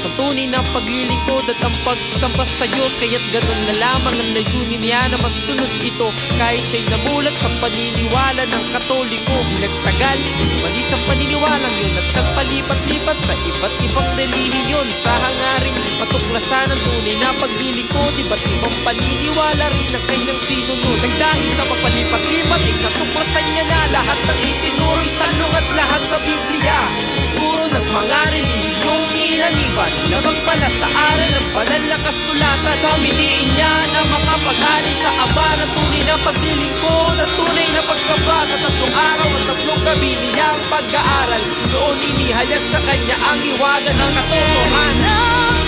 Diyos ang tunay na paglilingkod at ang pagsamba sa Diyos. Kaya't ganun na lamang ang layunin niya na masunod ito. Kahit siya'y namulat sa paniniwala ng Katoliko, di nagtagal siya'y umalis ang paniniwalang yun at nagpalipat-lipat sa iba't ibang relihiyon. Sa hangaring matuklasan ang tunay na paglilingkod, iba't ibang paniniwala rin ang kanyang sinunod. Nang dahil sa pagpalipat-lipat ay natuklasan niya na lahat ng itinuro'y salong at lahat sa Biblia. Puro ng mga relihiyong inaliban, labang pala sa aral ng banal na kasulatan. Sa mitiin niya na makapag-alin sa Ama ng tunay na paglilingkod at tunay na pagsamba. Sa 3 araw at 3 gabi niyang pag-aaral, noon inihayag sa kanya ang iwagan ng katotohanan.